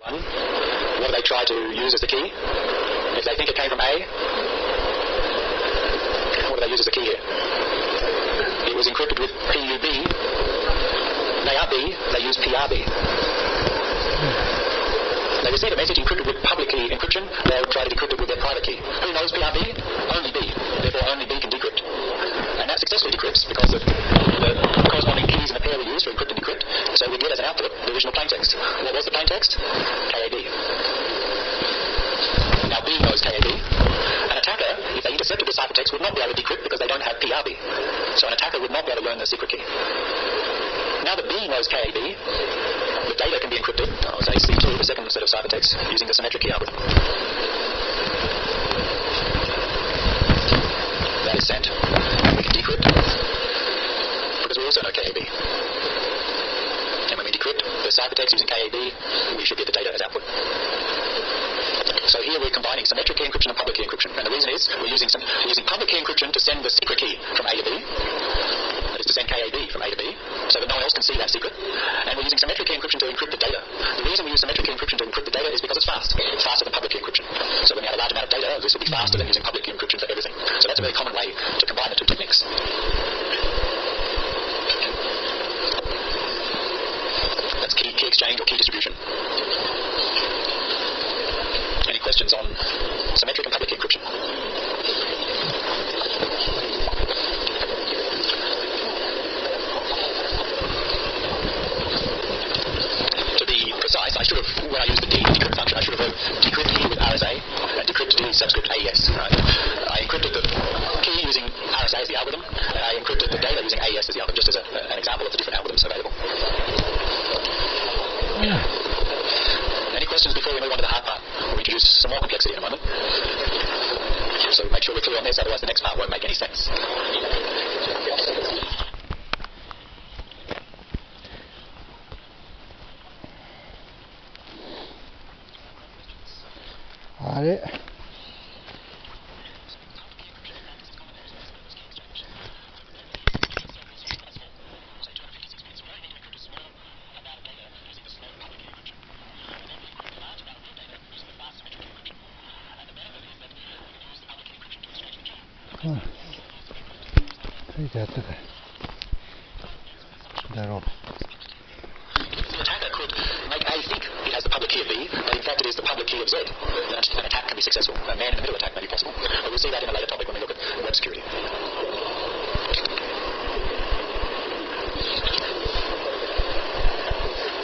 What do they try to use as the key? If they think it came from A, what do they use as the key here? It was encrypted with PUB. They are B, they use PRB. They receive a message encrypted with public key encryption, they'll try to decrypt it with their private key. Who knows PRB? Only B. Therefore only B can decrypt. And that successfully decrypts because of the corresponding keys in the pair we use to encrypt and decrypt. So we get as an output the original plaintext. What was the plaintext? KAB. Now B knows KAB. An attacker, if they intercepted the ciphertext, would not be able to decrypt because they don't have PRB. So an attacker would not be able to learn the secret key. Now that B knows KAB, the data can be encrypted, say C2, the second set of ciphertext, using the symmetric key algorithm. That is sent. And we can decrypt because we also know KAB. And when we decrypt the ciphertext using KAB, we should get the data as output. So here we're combining symmetric key encryption and public key encryption. And the reason is we're using public key encryption to send the secret key from A to B. That is to send KAB from A to B, so that no one else can see that secret. And we're using symmetric key encryption to encrypt the data. The reason we use symmetric key encryption to encrypt the data is because it's fast. It's faster than public key encryption. So when we have a large amount of data, this will be faster than using public key encryption for everything. So that's a very common way to combine the two techniques. That's key exchange or key distribution. Any questions on symmetric and public key encryption? Precise, I should have, when I used the D decrypt function, I should have decrypt key with RSA and decrypt D subscript AES. Right? I encrypted the key using RSA as the algorithm, and I encrypted the data using AES as the algorithm, just as an example of the different algorithms available. Yeah. Any questions before we move on to the hard part? We'll introduce some more complexity in a moment. So make sure we're clear on this, otherwise the next part won't make any sense. It. Tehdään There. The attacker could make A think it has the public key of B, but in fact it is the public key of Z. An attack can be successful. A man-in-the-middle attack may be possible. But we'll see that in a later topic when we look at web security.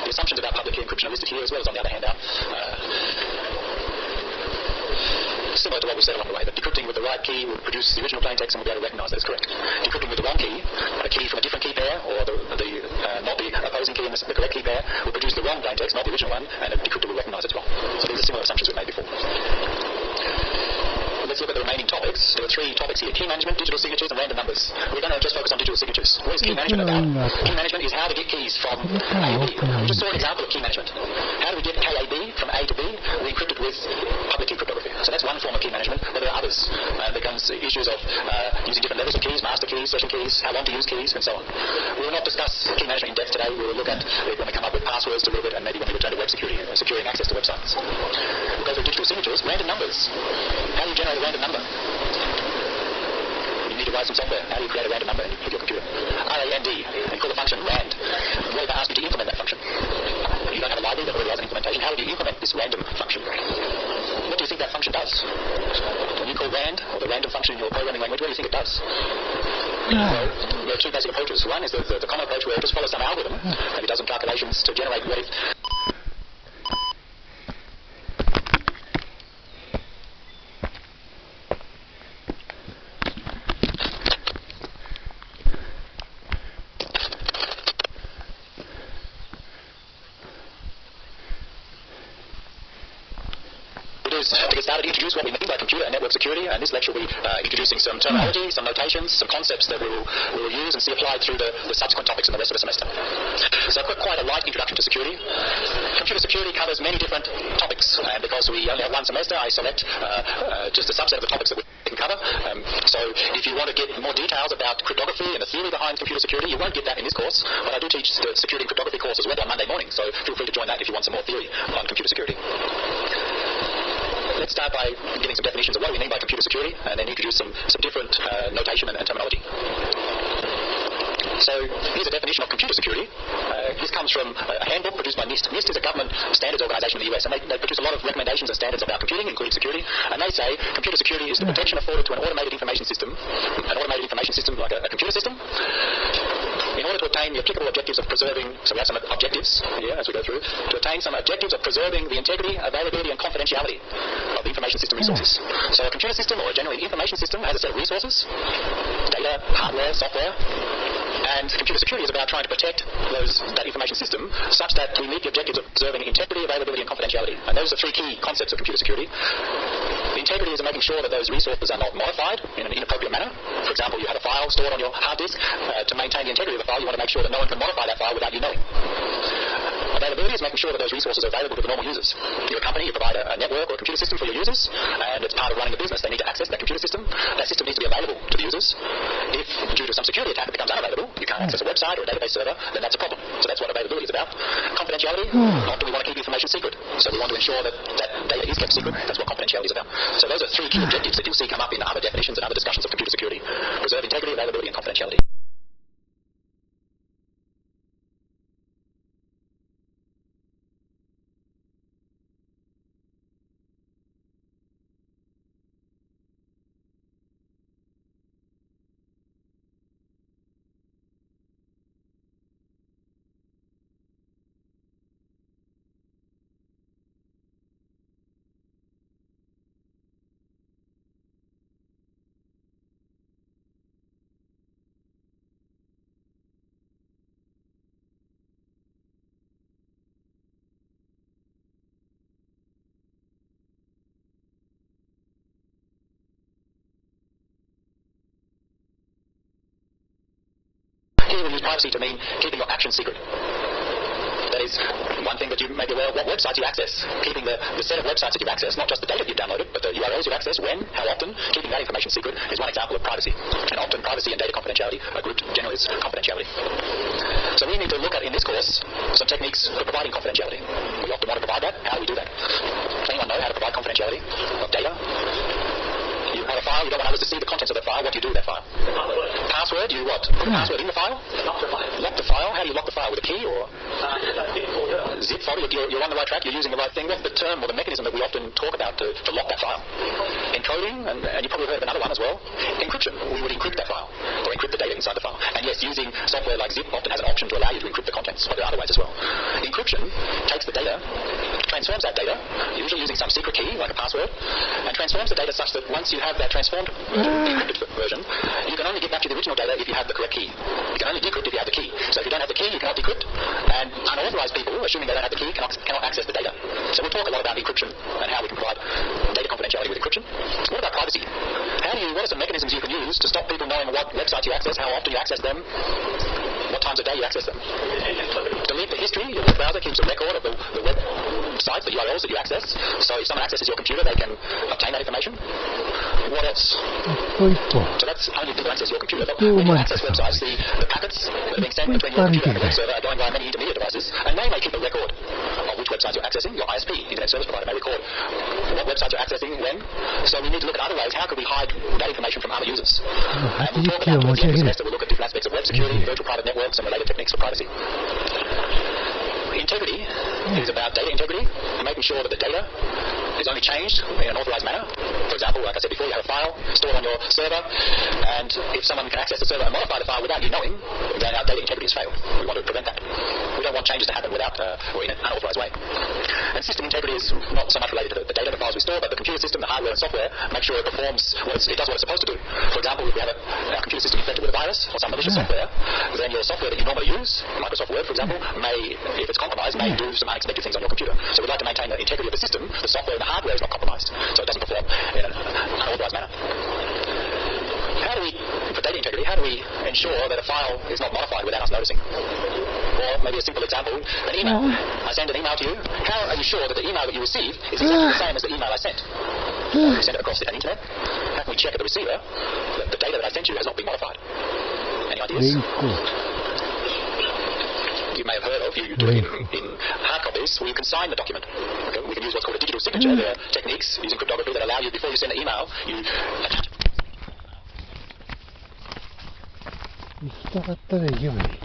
The assumptions about public key encryption are listed here as well as on the other handout. Similar to what we said along the way, that decrypting with the right key will produce the original plaintext and we'll be able to recognize that it's correct. Decrypting with the wrong key, a key from a different key pair, or not the opposing key in the correct key pair, will produce the wrong plaintext, not the original one, and a decryptor will recognize it's wrong. So these are similar assumptions we've made before. Let's look at the remaining topics. There are three topics here: key management, digital signatures, and random numbers. We're going to just focus on digital signatures. What is key management about? Key management is how to get keys from A to B. We just saw an example of key management. How do we get KAB from A to B? We encrypt it with public key cryptography. So that's one form of key management, but there are others. There comes issues of using different levels of keys, master keys, session keys, how long to use keys, and so on. We will not discuss key management in depth today. We will look at it when we come up with passwords a little bit, and maybe when we return to web security, securing access to websites. We'll go through digital signatures, random numbers. How do you generate a random number? You need to write some software. How do you create a random number with your computer? RAND, and you call the function rand. What if I ask you to implement that function? You don't have a library that already has an implementation. How would you implement this random function? What do you think that function does? When you call rand, or the random function in your programming language, what do you think it does? Well, there are two basic approaches. One is the common approach where it just follows some algorithm, maybe does some calculations to generate what if. To get started, introduce what we mean by computer and network security, and this lecture will be introducing some terminology, some notations, some concepts that we will use and see applied through the subsequent topics in the rest of the semester. So I've got quite a light introduction to security. Computer security covers many different topics, and because we only have one semester, I select just a subset of the topics that we didn't cover. So if you want to get more details about cryptography and the theory behind computer security, you won't get that in this course, but I do teach the security and cryptography course as well on Monday morning, so feel free to join that if you want some more theory on computer security. Let's start by giving some definitions of what we mean by computer security, and then introduce some different notation and terminology. So here's a definition of computer security. This comes from a handbook produced by NIST. NIST is a government standards organisation in the US, and they produce a lot of recommendations and standards about computing, including security. And they say computer security is the protection afforded to an automated information system like a computer system, in order to attain the applicable objectives of preserving, so we have some objectives here as we go through, to attain some objectives of preserving the integrity, availability and confidentiality of the information system resources. So a computer system, or generally an information system, has a set of resources, data, hardware, software, and computer security is about trying to protect that information system such that we meet the objectives of preserving integrity, availability and confidentiality. And those are three key concepts of computer security. Integrity is making sure that those resources are not modified in an inappropriate manner. For example, you have a file stored on your hard disk. To maintain the integrity of the file, you want to make sure that no one can modify that file without you knowing. Availability is making sure that those resources are available to the normal users. You're a company, you provide a network or a computer system for your users, and it's part of running a business. They need to access that computer system. That system needs to be available to the users. If, due to some security attack, it becomes unavailable, you can't access a website or a database server, then that's a problem. So that's what availability is about. Confidentiality, often we want to keep information secret. So we want to ensure that data is kept secret. That's what confidentiality is about. So those are three key objectives that you'll see come up in other definitions and other discussions of computer security. Preserve integrity, availability, and confidentiality. Here we use privacy to mean keeping your actions secret. That is one thing that you may be aware of, what websites you access. Keeping the set of websites that you've accessed, not just the data you've downloaded, but the URLs you've accessed, when, how often, keeping that information secret is one example of privacy. And often privacy and data confidentiality are grouped generally as confidentiality. So we need to look at, in this course, some techniques for providing confidentiality. We often want to provide that. How do we do that? Does anyone know how to provide confidentiality of data? You have a file, you don't want others to see the contents of the file. What do you do with that file? Password, you what? Put a password in the file? Lock the file. Lock the file? How do you lock the file? With a key or? Zip folder. You're on the right track, you're using the right thing. What's the term or the mechanism that we often talk about to lock that file? Encoding, and you probably heard of another one as well. Encryption. We would encrypt that file, or encrypt the data inside the file. And yes, using software like Zip often has an option to allow you to encrypt the contents, but there are other ways as well. Encryption takes the data, transforms that data, usually using some secret key, like a password, and transforms the data such that once you have that transformed version, encrypted version, you can only get back to the original data if you have the correct key. You can only decrypt if you have the key. So if you don't have the key, you cannot decrypt, and unauthorized people, assuming they don't have the key, cannot access the data. So we'll talk a lot about encryption and how we can provide data confidentiality with encryption. What about privacy? What are some mechanisms you can use to stop people knowing what websites you access, how often you access them, what times a day you access them? Delete the history. Your web browser keeps a record of the web sites, the URLs that you access. So if someone accesses your computer, they can obtain that information. What else? So that's only if people access your computer. But when you access websites, the packets that are being sent between your computer and the web server are going via many intermediate devices, and they may keep a record of which websites you're accessing. Your ISP, Internet Service Provider, may record what websites you're accessing, when. So we need to look at other ways. How could we hide that information from other users? And we'll talk about towards the end of the semester, we'll look at different aspects of web security, virtual private networks, and related techniques for privacy. Integrity is about data integrity, making sure that the data is only changed in an authorized manner. For example, like I said before, you have a file stored on your server, and if someone can access the server and modify the file without you knowing, then our data integrity has failed. We want to prevent that. We don't want changes to happen without or in an unauthorized way. And system integrity is not so much related to the data, the files we store, but the computer system, the hardware and software, make sure it performs it does what it's supposed to do. For example, if we have our computer system infected with a virus or some malicious software, then your software that you normally use, Microsoft Word, for example, may, if it's compromised, may do some unexpected things on your computer. So we'd like to maintain the integrity of the system, the software and the hardware is not compromised, so it doesn't perform in an unauthorized manner. For data integrity, how do we ensure that a file is not modified without us noticing? Or maybe a simple example, an email. I send an email to you. How are you sure that the email that you receive is exactly the same as the email I sent? You send it across the internet. How can we check at the receiver that the data that I sent you has not been modified. Any ideas? You may have heard of, you do it in hard copies, where you can sign the document. Okay? We can use what's called a digital signature. There are techniques using cryptography that allow you, before you send the email, you attach. 行きたかったら行けばいい。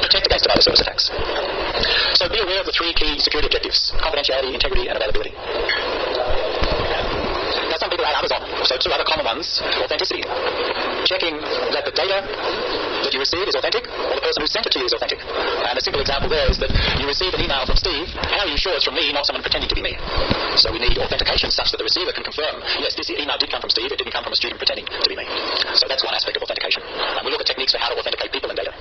Protect against denial of service attacks. So be aware of the three key security objectives: confidentiality, integrity, and availability. Now some people add others on. So two other common ones: authenticity. Checking that the data that you receive is authentic, or the person who sent it to you is authentic. And a simple example there is that you receive an email from Steve. How are you sure it's from me, not someone pretending to be me? So we need authentication such that the receiver can confirm, yes, this email did come from Steve, it didn't come from a student pretending to be me. So that's one aspect of authentication. And we look at techniques for how to authenticate people and data.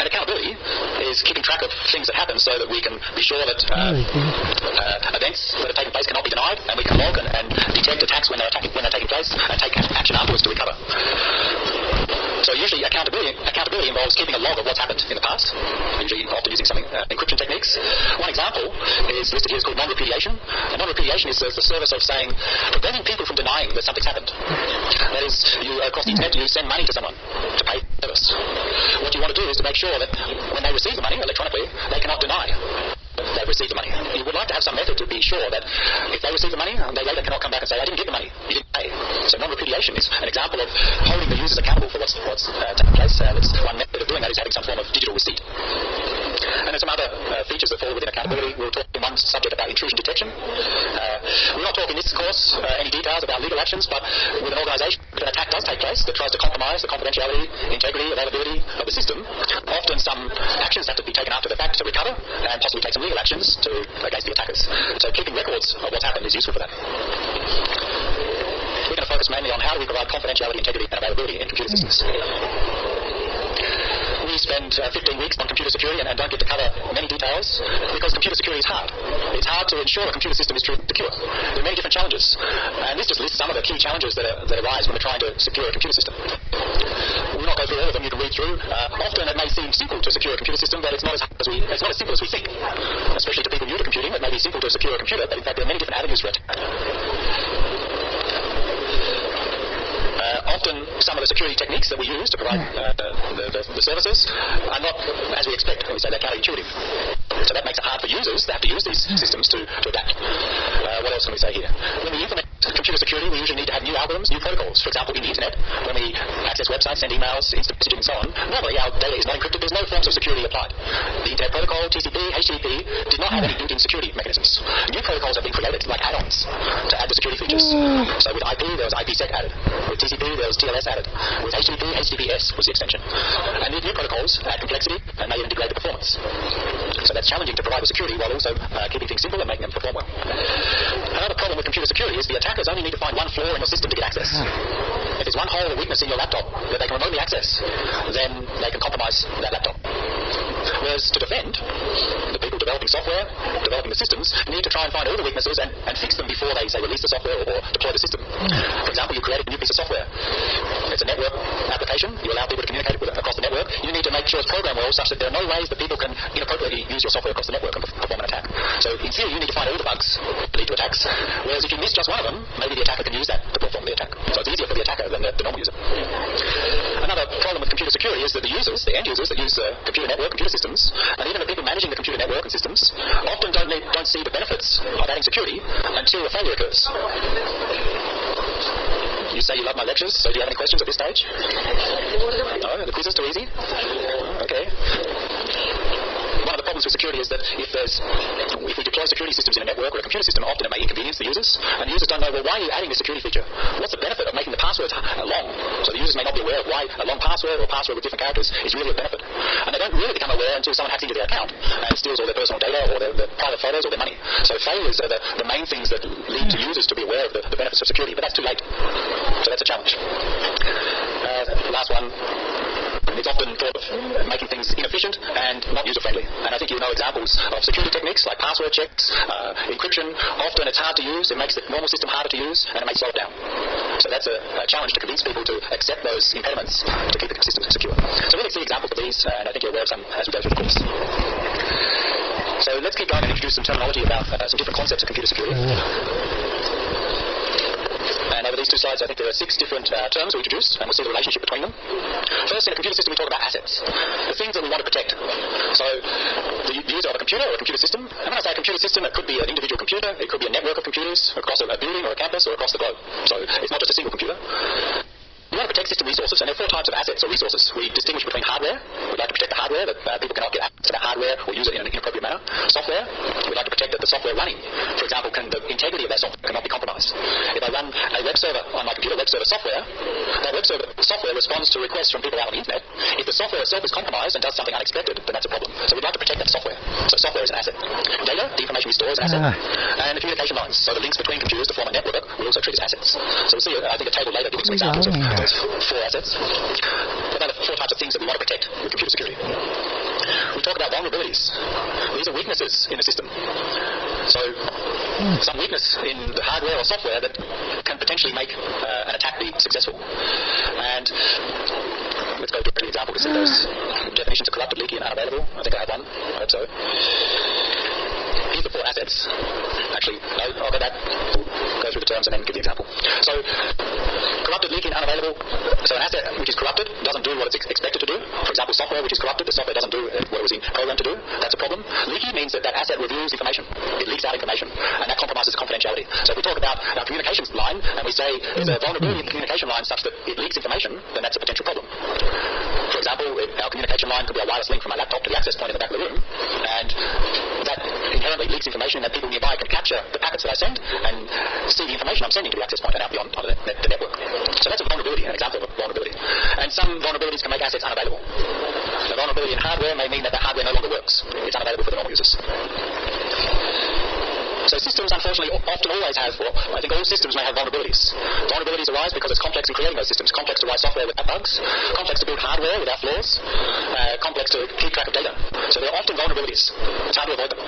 And accountability is keeping track of things that happen so that we can be sure that events that are taking place cannot be denied, and we can log and detect attacks when they're taking place and take action afterwards to recover. So usually accountability involves keeping a log of what's happened in the past, usually often using some encryption techniques. One example is listed here, is called non-repudiation. And non-repudiation is the service of saying, preventing people from denying that something's happened. That is, you across the internet, you send money to someone to pay for service. What you want to do is to make sure that when they receive the money electronically, they cannot deny they've received the money. You would like to have some method to be sure that if they receive the money, they later cannot come back and say, I didn't get the money, you didn't pay. So non-repudiation is an example of holding the users accountable for what's taking place. One method of doing that is having some form of digital receipt. And there's some other features that fall within accountability. We'll talk in one subject about intrusion detection. We'll not talk in this course any details about legal actions, but with an organisation, if an attack does take place that tries to compromise the confidentiality, integrity, availability of the system, often some actions have to be taken after the fact to recover and possibly take some legal actions against the attackers. So keeping records of what's happened is useful for that. We're going to focus mainly on how do we provide confidentiality, integrity, and availability in computer systems. We spend 15 weeks on computer security and don't get to cover many details because computer security is hard. It's hard to ensure a computer system is truly secure. There are many different challenges, and this just lists some of the key challenges that arise when we're trying to secure a computer system. We'll not go through all of them. You can read through. Often it may seem simple to secure a computer system, but it's not as simple as we think. Especially to people new to computing, it may be simple to secure a computer, but in fact there are many different avenues for attack. Often some of the security techniques that we use to provide the services are not as we expect. We say they're counterintuitive. So that makes it hard for users. They have to use these systems to adapt. What else can we say here? When we implement computer security, we usually need to have new algorithms, new protocols. For example, in the internet, when we access websites, send emails, instant messaging and so on, normally our data is not encrypted. There's no forms of security applied. The internet protocol, TCP, HTTP, did not have any built-in security mechanisms. New protocols have been created, like add-ons, to add the security features. So with IP, there was IPsec added. With TCP, there was TLS added. With HTTP, HTTPS was the extension. And these new protocols add complexity and may even degrade the performance. So that's challenging to provide the security while also keeping things simple and making them perform well. Another problem with computer security is the attackers only need to find one flaw in your system to get access. If there's one hole or weakness in your laptop that they can remotely access, then they can compromise that laptop. Whereas to defend, the people developing software, developing the systems, need to try and find all the weaknesses and fix them before they, say, release the software or deploy the system. For example, you create a new piece of software. It's a network application. You allow people to communicate with it across the network. You need to make sure it's programmed well such that there are no ways that people can inappropriately use your software across the network and perform an attack. So in theory, you need to find all the bugs that lead to attacks. Whereas if you miss just one of them, maybe the attacker can use that to perform the attack. So it's easier for the attacker than the normal user. Another problem with computer security is that the users, the end users that use the computer network, computer systems, and even the people managing the computer network and systems, often don't see the benefits of adding security until a failure occurs. You say you love my lectures, so do you have any questions at this stage? No? The quiz is too easy? Okay. One of the problems with security security is that if we deploy security systems in a network or a computer system, often it may inconvenience the users, and the users don't know, well, why are you adding this security feature? What's the benefit of making the passwords long? So the users may not be aware of why a long password or a password with different characters is really a benefit. And they don't really become aware until someone hacks into their account and steals all their personal data or their private photos or their money. So failures are the main things that lead to users to be aware of the benefits of security, but that's too late. So that's a challenge. Last one. It's often thought of making things inefficient and not user-friendly. And I think you know examples of security techniques like password checks, encryption. Often it's hard to use, it makes the normal system harder to use, and it may slow it down. So that's a challenge to convince people to accept those impediments to keep the system secure. So we'll see examples of these, and I think you're aware of some as we go through the course. So let's keep going and introduce some terminology about some different concepts of computer security. And over these two slides, I think there are 6 different terms we introduced, and we'll see the relationship between them. First, in a computer system, we talk about assets, the things that we want to protect. So the user of a computer or a computer system, and when I say a computer system, it could be an individual computer, it could be a network of computers across a building or a campus or across the globe. So it's not just a single computer. We want to protect system resources, and there are 4 types of assets or resources. We distinguish between hardware. We'd like to protect the hardware, that people cannot get access to that hardware or use it in an inappropriate manner. Software, we'd like to protect that the software running, for example, the integrity of that software cannot be compromised. If I run a web server on my computer, web server software, that web server software responds to requests from people out on the internet. If the software itself is compromised and does something unexpected, then that's a problem. So we'd like to protect that software. So software is an asset. Data, the information we store is an asset. And the communication lines, so the links between computers to form a network, we also treat as assets. So we'll see, I think, a table later giving some examples of those 4 assets. But there are 4 types of things that we want to protect with computer security. We talk about vulnerabilities. These are weaknesses in the system. So some weakness in the hardware or software that can potentially make an attack be successful. And let's go directly to the example to see those definitions of corrupted, leaky, and unavailable. I think I have one. I hope so. Here's the 4 assets. Actually, no, I'll go back. We'll go through the terms and then give the example. So, corrupted, leaky, and unavailable. So an asset which is corrupted doesn't do what it's expected to do. For example, software which is corrupted, the software doesn't do what it was programmed to do. That's a problem. Leaky means that asset reveals information. It leaks out information, and that compromises confidentiality. So if we talk about our communications line, and we say there's a vulnerability in the communication line such that it leaks information, then that's a potential problem. For example, our communication line could be a wireless link from my laptop to the access point in the back of the room, and that inherently leaks information that people nearby can capture the packets that I send and see the information I'm sending to the access point and out beyond the network. So that's a vulnerability, an example of a vulnerability. And some vulnerabilities can make assets unavailable. A vulnerability in hardware may mean that the hardware no longer works. It's unavailable for the normal users. So systems, unfortunately, often always have, well, I think all systems may have vulnerabilities. Vulnerabilities arise because it's complex in creating those systems, complex to write software without bugs, complex to build hardware without flaws, complex to keep track of data. So there are often vulnerabilities. It's hard to avoid them.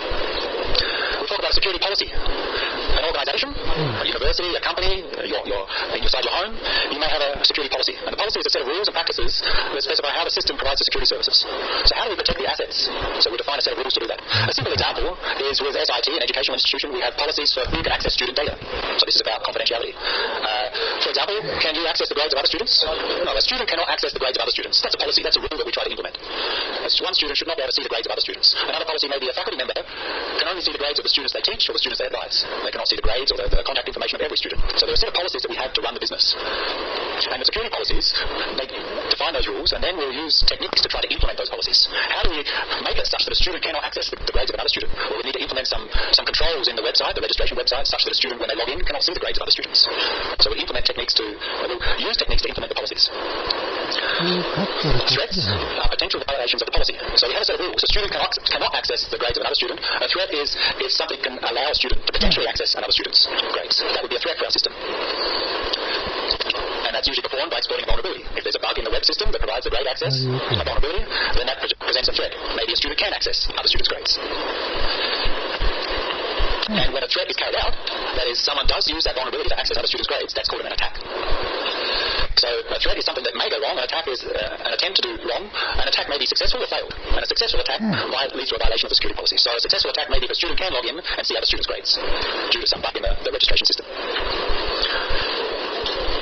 We'll talk about security policy. An organisation, a university, a company, inside your home, you may have a security policy. And the policy is a set of rules and practices that specify how the system provides the security services. So how do we protect the assets? So we define a set of rules to do that. A simple example is with SIT, an educational institution, we have policies for who can access student data. So this is about confidentiality. For example, can you access the grades of other students? No, a student cannot access the grades of other students. That's a policy, that's a rule that we try to implement. One student should not be able to see the grades of other students. Another policy may be a faculty member can only see the grades of the students they teach or the students they advise. They cannot see the grades or the contact information of every student. So there are a set of policies that we have to run the business. And the security policies, they define those rules, and then we'll use techniques to try to implement those policies. How do we make it such that a student cannot access the grades of another student? Well, we need to implement some controls in the website, the registration website, such that a student, when they log in, cannot see the grades of other students. So we implement techniques we'll use techniques to implement the policies. Threats are potential violations of the policy. So we have a set of rules. A student cannot access the grades of another student. A threat is if something can allow a student to potentially access another student's grades. That would be a threat for our system. And that's usually performed by exploiting a vulnerability. If there's a bug in the web system that provides the grade access, a vulnerability, then that presents a threat. Maybe a student can access other students' grades. And when a threat is carried out, that is, someone does use that vulnerability to access other students' grades, that's called an attack. So a threat is something that may go wrong, an attack is an attempt to do wrong. An attack may be successful or failed. And a successful attack leads to a violation of the security policy. So a successful attack may be if a student can log in and see other students' grades due to some bug in the registration system.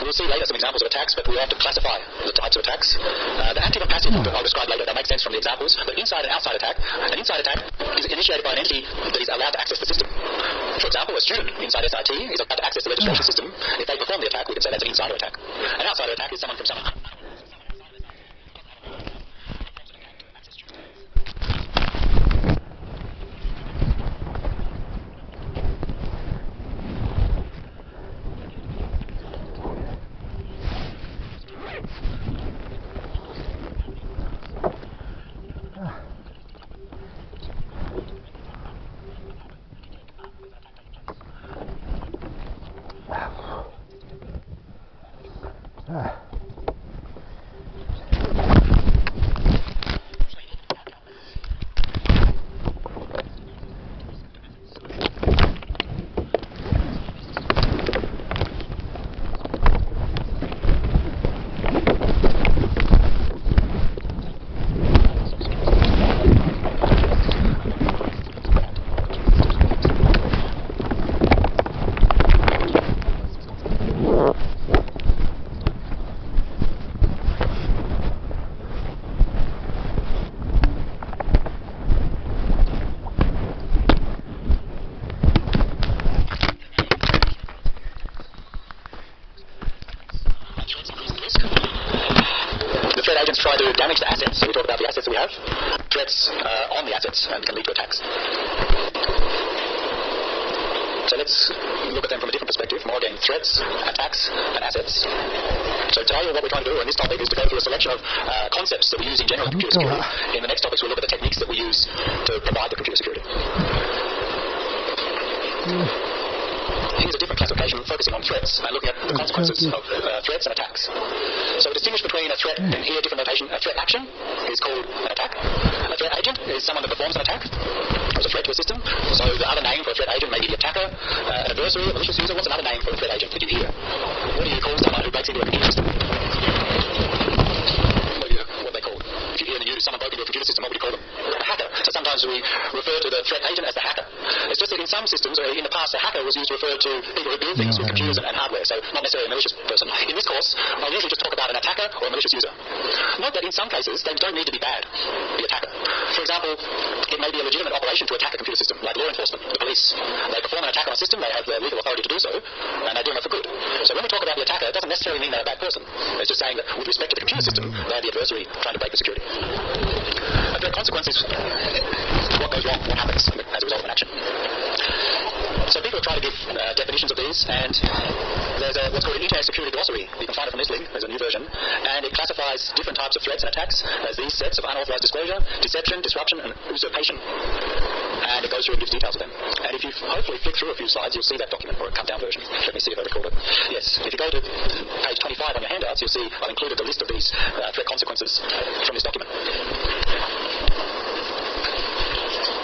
We'll see later some examples of attacks, but we'll have to classify the types of attacks. The active and passive I'll describe later. That makes sense from the examples. But inside and outside attack, an inside attack is initiated by an entity that is allowed to access the system. For example, a student inside SIT is allowed to access the registration system. If they perform the attack, we can say that's an insider attack. An outsider attack is someone from some threats and can lead to attacks. So let's look at them from a different perspective, more again, threats, attacks, and assets. So today what we're trying to do in this topic is to go through a selection of concepts that we use in general computer security. In the next topics we'll look at the techniques that we use to provide the computer security. Here's a different classification focusing on threats and looking at the consequences of threats and attacks. So we distinguish between a threat, and here different notation, a threat action is called an attack. A threat agent is someone that performs an attack as a threat to a system. So the other name for a threat agent may be the attacker, an adversary, a malicious user. What's another name for a threat agent? Did you hear? What do you call someone who breaks into a computer system? What they call? If you hear in the news someone broke into a computer system, what would you call them? A hacker. So sometimes we refer to the threat agent as the hacker. It's just that in some systems, in the past, a hacker was used to refer to people who build things with computers and hardware, so not necessarily a malicious person. In this course, I'll usually just talk about an attacker or a malicious user. Note that in some cases, they don't need to be bad, the attacker. For example, it may be a legitimate operation to attack a computer system, like law enforcement, the police. They perform an attack on a system, they have the legal authority to do so, and they're doing it for good. So when we talk about the attacker, it doesn't necessarily mean they're a bad person. It's just saying that with respect to the computer system, they're the adversary trying to break the security. A threat consequence is what goes wrong, what happens as a result of an action. So people try to give definitions of these, and there's what's called an Internet Security Glossary. You can find it from this link. There's a new version, and it classifies different types of threats and attacks as these sets of unauthorized disclosure, deception, disruption, and usurpation. And it goes through and gives details of them. And if you hopefully flick through a few slides, you'll see that document, or a cut-down version. Let me see if I record it. Yes, if you go to page 25 on your handouts, you'll see I've included the list of these threat consequences from this document.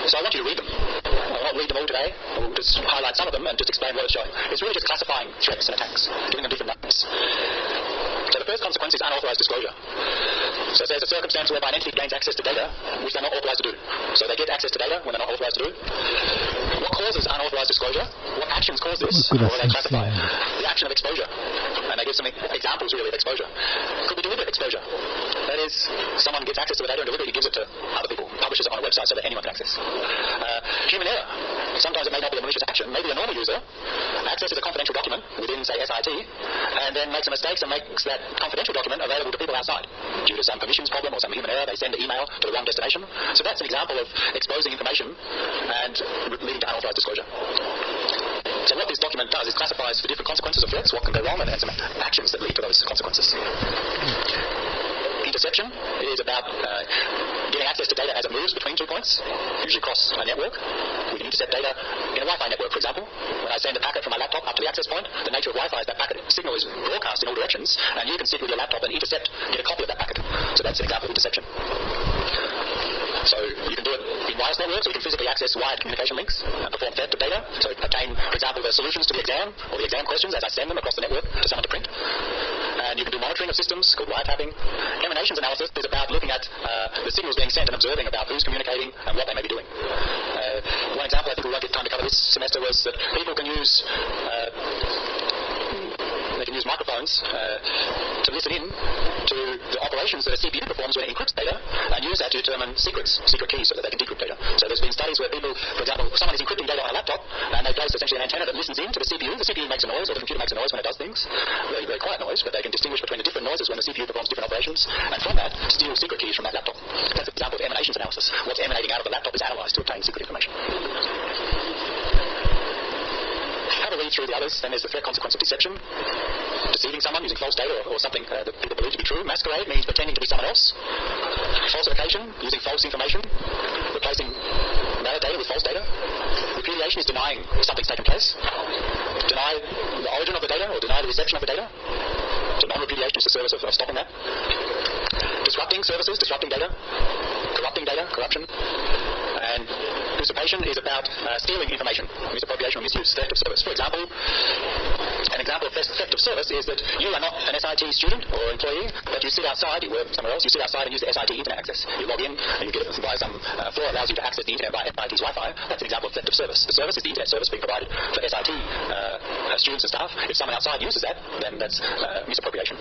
So I want you to read them. I'll not read them all today. I'll just highlight some of them and just explain what it's showing. It's really just classifying threats and attacks, giving them different names. So the first consequence is unauthorized disclosure. So it says a circumstance whereby an entity gains access to data which they're not authorized to do. So they get access to data when they're not authorized to do. What causes unauthorized disclosure? What actions cause this? Or are they classified? The action of exposure. And they give some examples really of exposure. Could be deliberate exposure. That is, someone gets access to the data and deliberately gives it to other people, publishes it on a website so that anyone can access. Human error. Sometimes it may not be a malicious action. Maybe a normal user accesses a confidential document within, say, SIT, and then makes some mistakes and makes that confidential document available to people outside. Due to some permissions problem or some human error, they send the email to the wrong destination. So that's an example of exposing information and leading to unauthorized disclosure. So what this document does is classifies for different consequences of threats, what can go wrong, and some actions that lead to those consequences. Interception is about getting access to data as it moves between 2 points, usually across a network. We can intercept data in a Wi-Fi network, for example. When I send a packet from my laptop up to the access point, the nature of Wi-Fi is that packet signal is broadcast in all directions, and you can sit with your laptop and intercept, get a copy of that packet. So that's an example of interception. So you can do it in wireless networks, or you can physically access wired communication links and perform theft of data. So obtain, for example, the solutions to the exam, or the exam questions as I send them across the network to someone to print. And you can do monitoring of systems called wiretapping. Emanations analysis is about looking at the signals being sent and observing about who's communicating and what they may be doing. One example I think we won't get time to cover this semester was that people can use microphones to listen in to the operations that a CPU performs when it encrypts data and use that to determine secret keys so that they can decrypt data. So there's been studies where people, for example, someone is encrypting data on a laptop and they place essentially an antenna that listens in to the CPU. The CPU makes a noise, or the computer makes a noise when it does things. Very, very quiet noise, but they can distinguish between the different noises when the CPU performs different operations, and from that, steal secret keys from that laptop. That's an example of emanations analysis. What's emanating out of the laptop is analysed to obtain secret information. Have a read through the others. Then there's the threat consequence of deception. Deceiving someone using false data or something that people believe to be true. Masquerade means pretending to be someone else. Falsification, using false information, replacing valid data with false data. Repudiation is denying something's taken place. Deny the origin of the data or deny the reception of the data. So non-repudiation is the service of stopping that. Disrupting services, disrupting data. Corrupting data, corruption. And usurpation is about stealing information, misappropriation or misuse, theft of service. For example, an example of theft of service is that you are not an SIT student or employee, but you sit outside, you work somewhere else, you sit outside and use the SIT internet access. You log in and you get it by some floor allows you to access the internet by SIT's Wi-Fi. That's an example of theft of service. The service is the internet service being provided for SIT students and staff. If someone outside uses that, then that's misappropriation.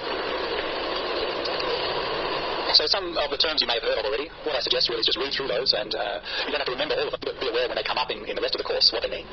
So some of the terms you may have heard of already. What I suggest really is just read through those, and you don't have to remember all of them, but be aware when they come up in the rest of the course what they mean.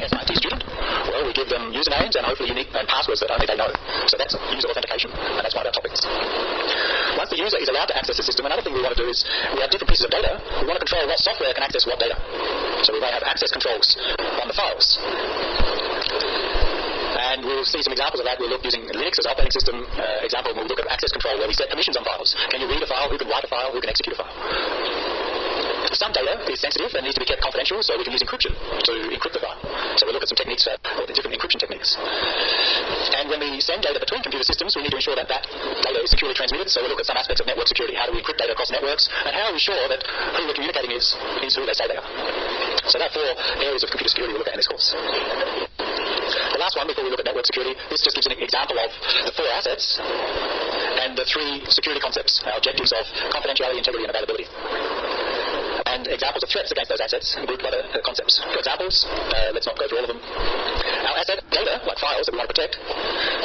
SIT student? Well, we give them usernames and hopefully unique and passwords that only they know. So that's user authentication, and that's one of our topics. Once the user is allowed to access the system, another thing we want to do is we have different pieces of data. We want to control what software can access what data. So we may have access controls on the files. And we'll see some examples of that. We'll look using Linux as operating system example, and we'll look at access control where we set permissions on files. Can you read a file? Who can write a file? Who can execute a file? Some data is sensitive and needs to be kept confidential, so we can use encryption to encrypt the file. So we'll look at some techniques, the different encryption techniques. And when we send data between computer systems, we need to ensure that that data is securely transmitted. So we'll look at some aspects of network security. How do we encrypt data across networks? And how are we sure that who we're communicating is who they say they are? So there are 4 areas of computer security we'll look at in this course. The last one, before we look at network security, this just gives an example of the 4 assets and the 3 security concepts, our objectives of confidentiality, integrity, and availability. And examples of threats against those assets grouped by the concepts. For examples, let's not go through all of them. Our asset data, like files that we want to protect.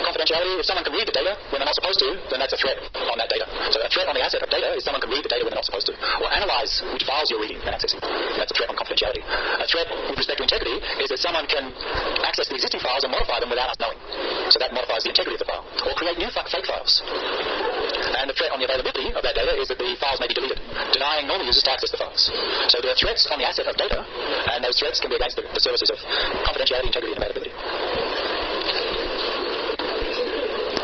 Confidentiality, if someone can read the data when they're not supposed to, then that's a threat on that data. So a threat on the asset of data is someone can read the data when they're not supposed to. Or analyze which files you're reading and accessing. That's a threat on confidentiality. A threat with respect to integrity is that someone can access the existing files and modify them without us knowing. So that modifies the integrity of the file. Or create new fake files. And the threat on the availability of that data is that the files may be deleted, denying normal users to access the files. So there are threats on the asset of data, and those threats can be against the services of confidentiality, integrity, and availability.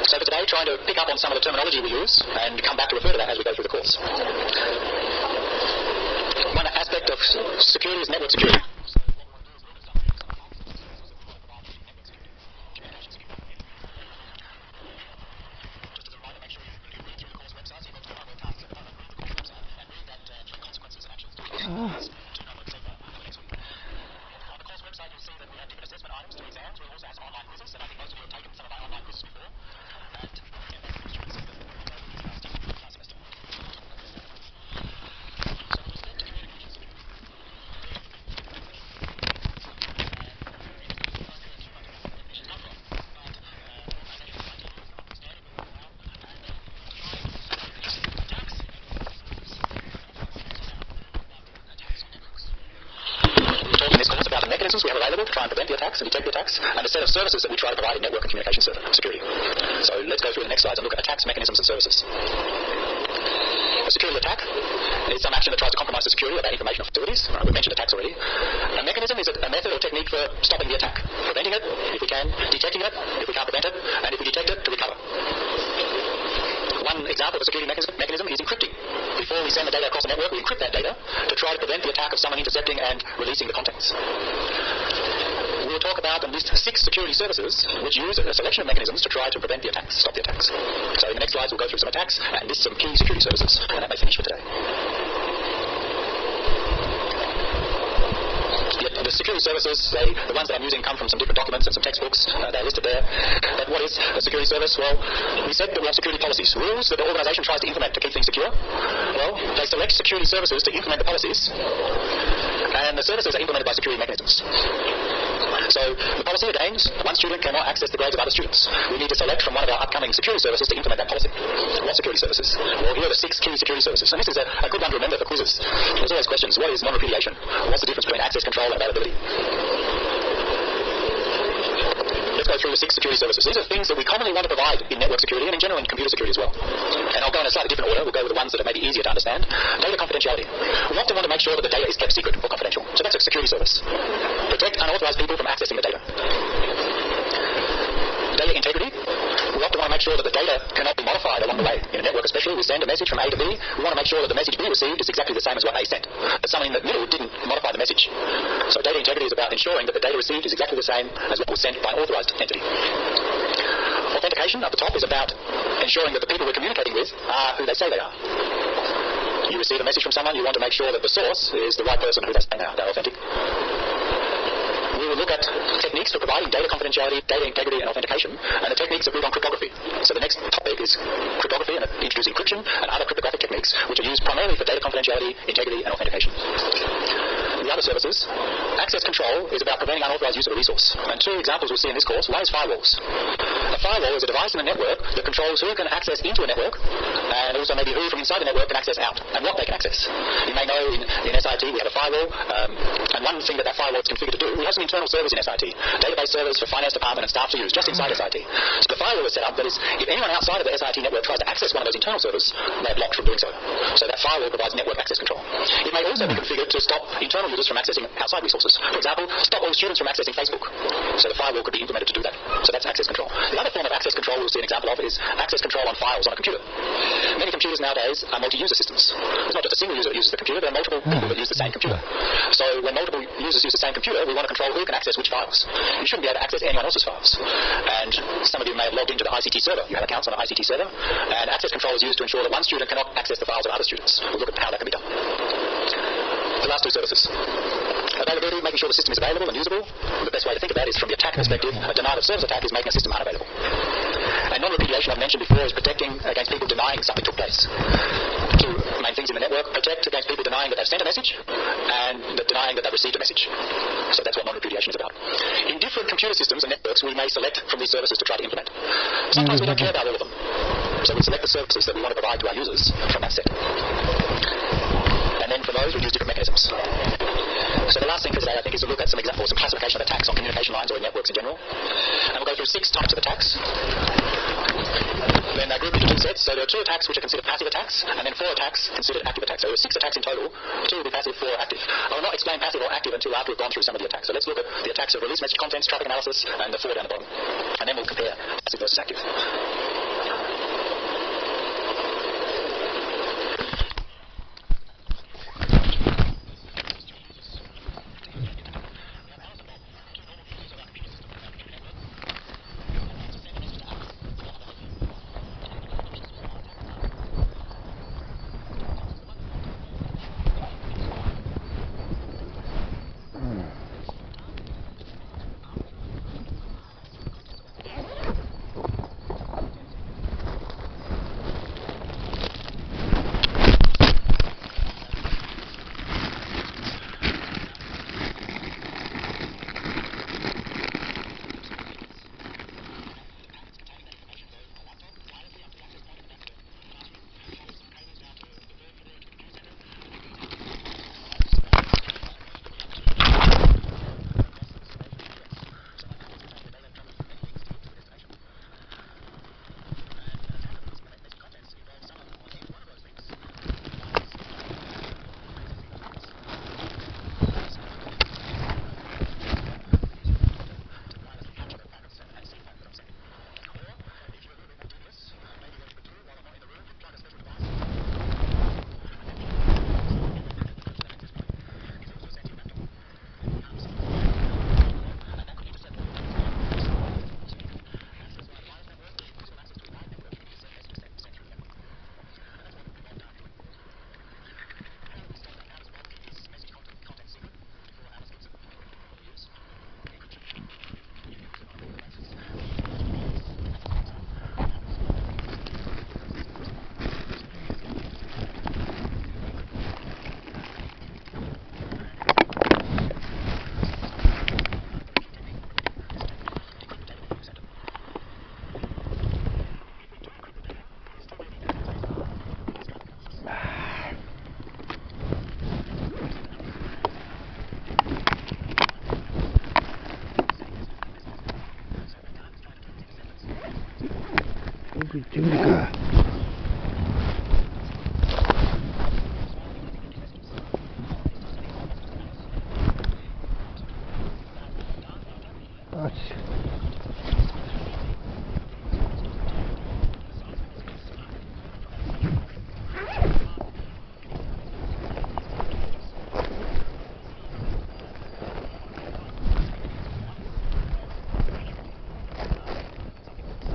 So for today, trying to pick up on some of the terminology we use and come back to refer to that as we go through the course. One aspect of security is network security. We have available to try and prevent the attacks and detect the attacks, and a set of services that we try to provide in network and communication security. So let's go through the next slides and look at attacks, mechanisms, and services. A security attack is some action that tries to compromise the security of our information or facilities. We've mentioned attacks already. A mechanism is a method or technique for stopping the attack, preventing it if we can, detecting it if we can't prevent it, and if we detect it, to recover. One example of a security mechanism is encrypting. Before we send the data across the network, we encrypt that data to try to prevent the attack of someone intercepting and releasing the contents. We'll talk about and list 6 security services which use a selection of mechanisms to try to prevent the attacks, stop the attacks. So in the next slides we'll go through some attacks and list some key security services, and that may finish for today. The security services, the ones that I'm using come from some different documents and some textbooks. They're listed there. But what is a security service? Well, we said that we have security policies, rules that the organisation tries to implement to keep things secure. Well, they select security services to implement the policies, and the services are implemented by security mechanisms. So the policy again, one student cannot access the grades of other students. We need to select from one of our upcoming security services to implement that policy. What security services? Well, here are the 6 key security services. And this is a good one to remember for quizzes. There's always questions. What is non-repudiation? What's the difference between access control and availability? Let's go through the 6 security services. These are things that we commonly want to provide in network security and in general in computer security as well. And I'll go in a slightly different order. We'll go with the ones that are maybe easier to understand. Data confidentiality. We often want to make sure that the data is kept secret or confidential. So that's a security service. Protect unauthorized people from accessing the data. Data integrity. We often want to make sure that the data cannot be modified along the way. In a network especially, we send a message from A to B. We want to make sure that the message B received is exactly the same as what A sent. That someone in the middle didn't modify the message. So data integrity is about ensuring that the data received is exactly the same as what was sent by an authorized entity. Authentication up the top is about ensuring that the people we're communicating with are who they say they are. You receive a message from someone, you want to make sure that the source is the right person who they say they are. They're authentic. We will look at techniques for providing data confidentiality, data integrity, and authentication, and the techniques are built on cryptography. So the next topic is cryptography and introducing encryption and other cryptographic techniques which are used primarily for data confidentiality, integrity, and authentication. the other services, access control is about preventing unauthorized use of a resource. And two examples we'll see in this course. One is firewalls. A firewall is a device in a network that controls who can access into a network and also maybe who from inside the network can access out and what they can access. You may know in SIT we have a firewall, and one thing that firewall is configured to do, we have some internal servers in SIT, database servers for finance department and staff to use just inside SIT. So the firewall is set up that is, if anyone outside of the SIT network tries to access one of those internal servers, they're blocked from doing so. So that firewall provides network access control. It may also be configured to stop internal users from accessing outside resources. For example, stop all students from accessing Facebook. So the firewall could be implemented to do that. So that's access control. The other form of access control we'll see an example of is access control on files on a computer. Many computers nowadays are multi-user systems. There's not just a single user that uses the computer, there are multiple people that use the same computer. So when multiple users use the same computer, we want to control who can access which files. You shouldn't be able to access anyone else's files. And some of you may have logged into the ICT server. You have accounts on the ICT server, and access control is used to ensure that one student cannot access the files of other students. We'll look at how that can be done. The last two services. Availability, making sure the system is available and usable. The best way to think of that is from the attack perspective. A denial of service attack is making a system unavailable. And non-repudiation, I've mentioned before, is protecting against people denying something took place. Two main things in the network: protect against people denying that they've sent a message and denying that they've received a message. So that's what non-repudiation is about. In different computer systems and networks, we may select from these services to try to implement. Sometimes we don't care about all of them. So we select the services that we want to provide to our users from that set. And then for those, we use different mechanisms. So the last thing for today, I think, is to look at some examples, some classification of attacks on communication lines or in networks in general. And we'll go through 6 types of attacks. Then they're grouped into 2 sets. So there are 2 attacks which are considered passive attacks, and then 4 attacks considered active attacks. So there are 6 attacks in total. 2 will be passive, 4 active. I will not explain passive or active until after we've gone through some of the attacks. So let's look at the attacks of release message contents, traffic analysis, and the 4 down the bottom. And then we'll compare passive versus active.